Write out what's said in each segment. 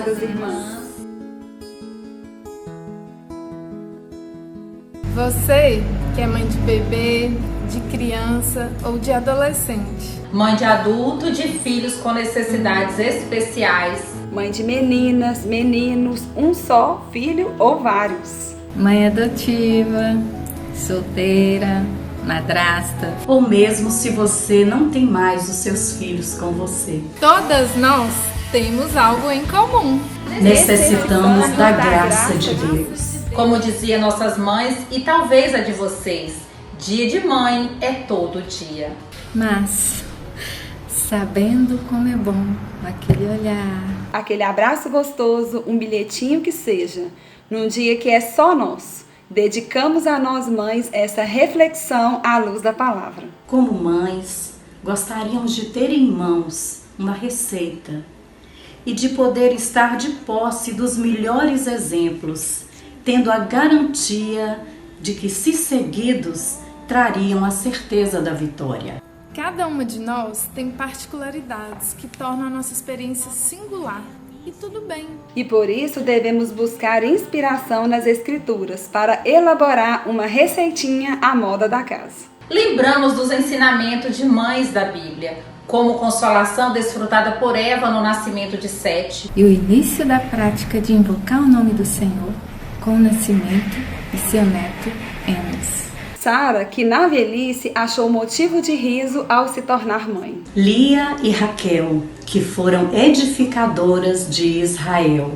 amadas irmãs. Você que é mãe de bebê, de criança ou de adolescente. Mãe de adulto, de filhos com necessidades especiais. Mãe de meninas, meninos, um só filho ou vários. Mãe adotiva, solteira, madrasta. Ou mesmo se você não tem mais os seus filhos com você. Todas nós temos algo em comum. Necessitamos da graça de Deus. Como dizia nossas mães e talvez a de vocês, dia de mãe é todo dia. Mas, sabendo como é bom aquele olhar, aquele abraço gostoso, um bilhetinho que seja, num dia que é só nosso, dedicamos a nós mães essa reflexão à luz da palavra. Como mães, gostaríamos de ter em mãos uma receita e de poder estar de posse dos melhores exemplos, tendo a garantia de que, se seguidos, trariam a certeza da vitória. Cada uma de nós tem particularidades que tornam a nossa experiência singular. E tudo bem. E por isso devemos buscar inspiração nas Escrituras para elaborar uma receitinha à moda da casa. Lembramos dos ensinamentos de mães da Bíblia, como consolação desfrutada por Eva no nascimento de Sete. E o início da prática de invocar o nome do Senhor com o nascimento de seu neto Enos. Sara, que na velhice achou motivo de riso ao se tornar mãe. Lia e Raquel, que foram edificadoras de Israel.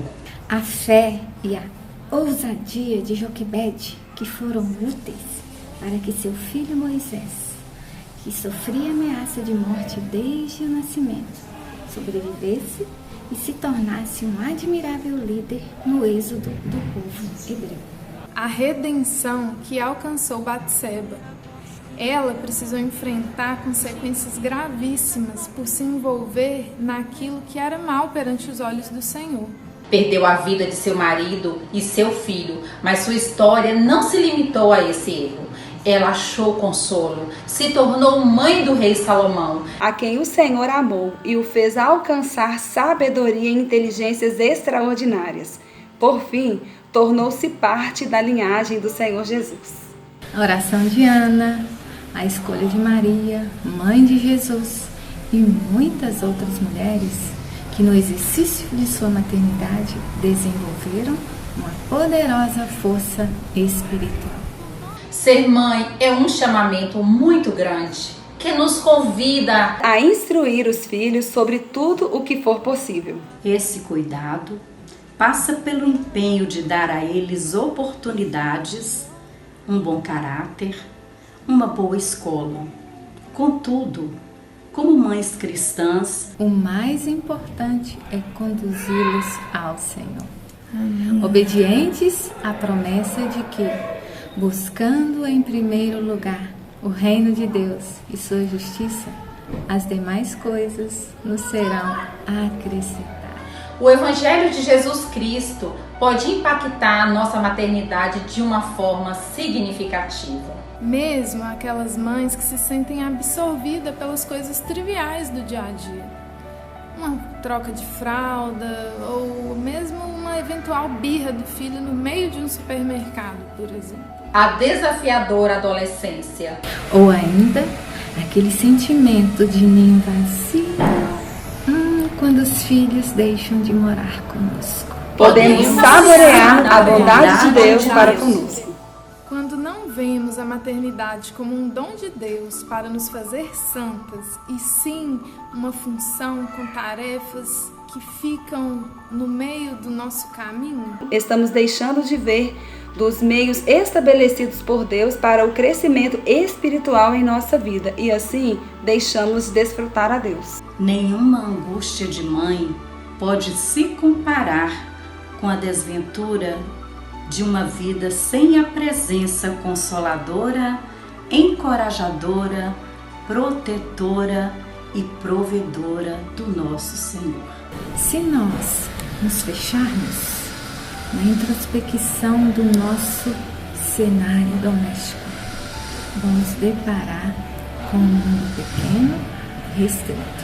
A fé e a ousadia de Joquebede, que foram úteis para que seu filho Moisés, que sofria ameaça de morte desde o nascimento, sobrevivesse e se tornasse um admirável líder no êxodo do povo hebreu. A redenção que alcançou Batseba. Ela precisou enfrentar consequências gravíssimas por se envolver naquilo que era mal perante os olhos do Senhor. Perdeu a vida de seu marido e seu filho, mas sua história não se limitou a esse erro. Ela achou consolo, se tornou mãe do rei Salomão, a quem o Senhor amou e o fez alcançar sabedoria e inteligências extraordinárias. Por fim, tornou-se parte da linhagem do Senhor Jesus. A oração de Ana, a escolha de Maria, mãe de Jesus e muitas outras mulheres que no exercício de sua maternidade desenvolveram uma poderosa força espiritual. Ser mãe é um chamamento muito grande que nos convida a instruir os filhos sobre tudo o que for possível. Esse cuidado passa pelo empenho de dar a eles oportunidades, um bom caráter, uma boa escola. Contudo, como mães cristãs, o mais importante é conduzi-los ao Senhor. Obedientes à promessa de que, buscando em primeiro lugar o reino de Deus e sua justiça, as demais coisas nos serão acrescentadas. O Evangelho de Jesus Cristo pode impactar a nossa maternidade de uma forma significativa. Mesmo aquelas mães que se sentem absorvidas pelas coisas triviais do dia a dia. Uma troca de fralda ou mesmo uma eventual birra do filho no meio de um supermercado, por exemplo. A desafiadora adolescência. Ou ainda, aquele sentimento de ninho vazio. Quando os filhos deixam de morar conosco. Podemos saborear a bondade de Deus para conosco. Quando não vemos a maternidade como um dom de Deus para nos fazer santas, e sim uma função com tarefas que ficam no meio do nosso caminho, estamos deixando de ver dos meios estabelecidos por Deus para o crescimento espiritual em nossa vida e assim deixamos de desfrutar a Deus. Nenhuma angústia de mãe pode se comparar com a desventura de uma vida sem a presença consoladora, encorajadora, protetora e provedora do nosso Senhor. Se nós nos fecharmos na introspecção do nosso cenário doméstico, vamos deparar com um mundo pequeno e restrito.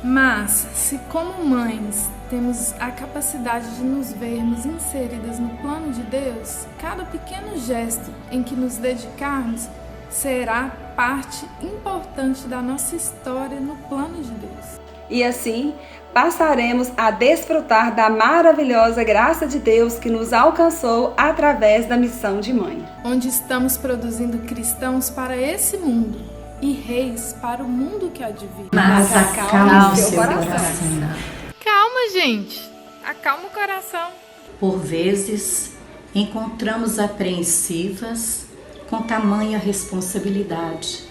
Mas, se como mães temos a capacidade de nos vermos inseridas no plano de Deus, cada pequeno gesto em que nos dedicarmos será parte importante da nossa história no plano de Deus. E assim, passaremos a desfrutar da maravilhosa graça de Deus que nos alcançou através da missão de mãe. Onde estamos produzindo cristãos para esse mundo e reis para o mundo que há de vir. Mas acalma seu coração. Calma, gente. Acalma o coração. Por vezes, encontramos apreensivas com tamanha responsabilidade.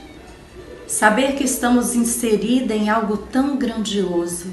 Saber que estamos inseridas em algo tão grandioso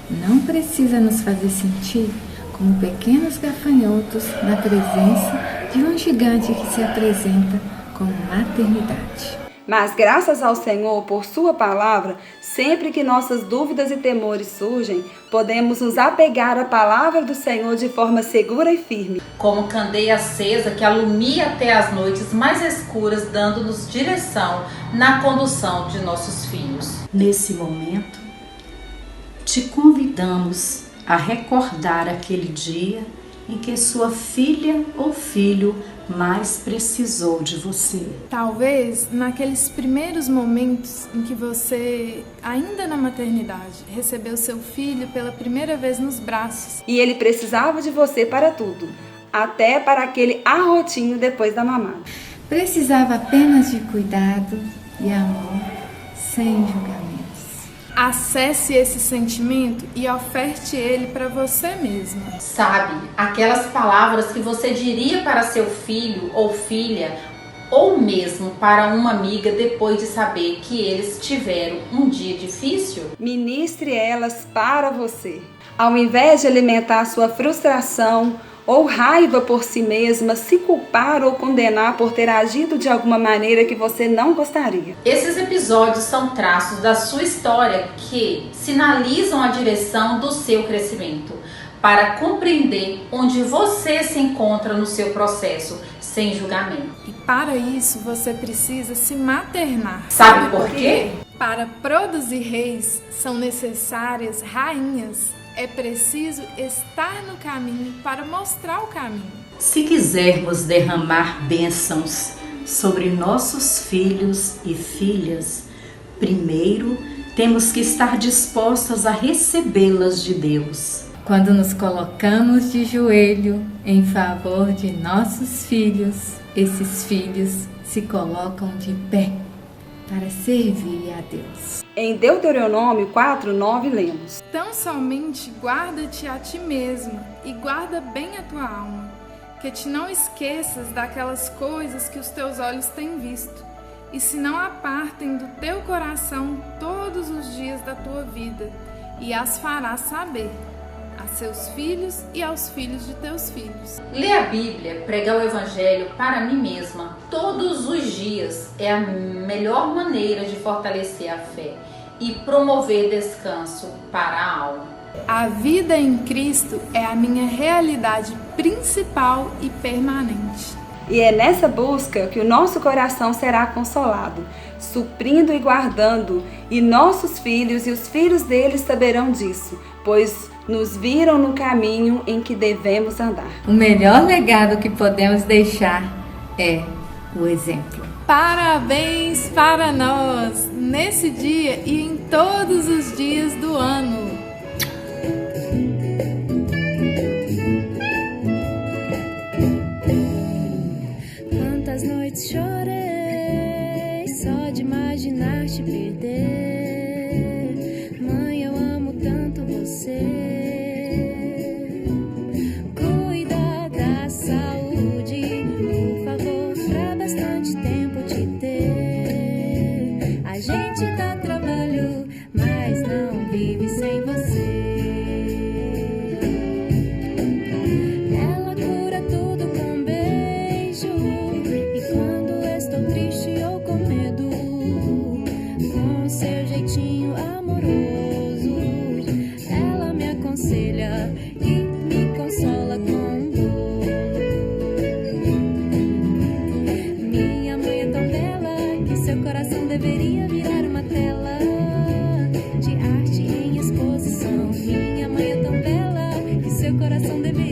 não precisa nos fazer sentir como pequenos gafanhotos na presença de um gigante que se apresenta como maternidade. Mas graças ao Senhor por sua palavra, sempre que nossas dúvidas e temores surgem, podemos nos apegar à palavra do Senhor de forma segura e firme. Como candeia acesa que alumia até as noites mais escuras, dando-nos direção na condução de nossos filhos. Nesse momento, te convidamos a recordar aquele dia em que sua filha ou filho mais precisou de você. Talvez naqueles primeiros momentos em que você, ainda na maternidade, recebeu seu filho pela primeira vez nos braços. E ele precisava de você para tudo, até para aquele arrotinho depois da mamada. Precisava apenas de cuidado e amor, sem julgamentos. Acesse esse sentimento e oferte ele para você mesma. Sabe, aquelas palavras que você diria para seu filho ou filha, ou mesmo para uma amiga depois de saber que eles tiveram um dia difícil? Ministre elas para você. Ao invés de alimentar sua frustração ou raiva por si mesma, se culpar ou condenar por ter agido de alguma maneira que você não gostaria. Esses episódios são traços da sua história que sinalizam a direção do seu crescimento, para compreender onde você se encontra no seu processo, sem julgamento. E para isso você precisa se maternar. Sabe por quê? Para produzir reis são necessárias rainhas. É preciso estar no caminho para mostrar o caminho. Se quisermos derramar bênçãos sobre nossos filhos e filhas, primeiro temos que estar dispostas a recebê-las de Deus. Quando nos colocamos de joelho em favor de nossos filhos, esses filhos se colocam de pé para servir a Deus. Em Deuteronômio 4:9 lemos: Tão somente guarda-te a ti mesma e guarda bem a tua alma, que te não esqueças daquelas coisas que os teus olhos têm visto, e se não apartem do teu coração todos os dias da tua vida, e as farás saber a seus filhos e aos filhos de teus filhos. Ler a Bíblia, pregar o Evangelho para mim mesma todos os dias é a melhor maneira de fortalecer a fé e promover descanso para a alma. A vida em Cristo é a minha realidade principal e permanente. E é nessa busca que o nosso coração será consolado, suprindo e guardando, e nossos filhos e os filhos deles saberão disso, pois nos viram no caminho em que devemos andar. O melhor legado que podemos deixar é o exemplo. Parabéns para nós, nesse dia e em todos os dias do ano. Quantas noites chorei só de imaginar te perder. Mãe, eu amo tanto você. Cuida da saúde, por favor, pra bastante tempo te ter. A gente dá trabalho, mas não vive sem você.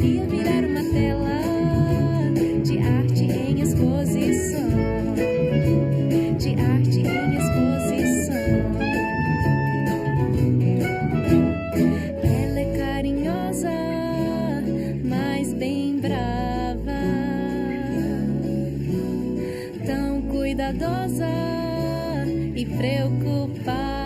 poderia virar uma tela de arte em exposição, de arte em exposição. Ela é carinhosa, mas bem brava, tão cuidadosa e preocupada.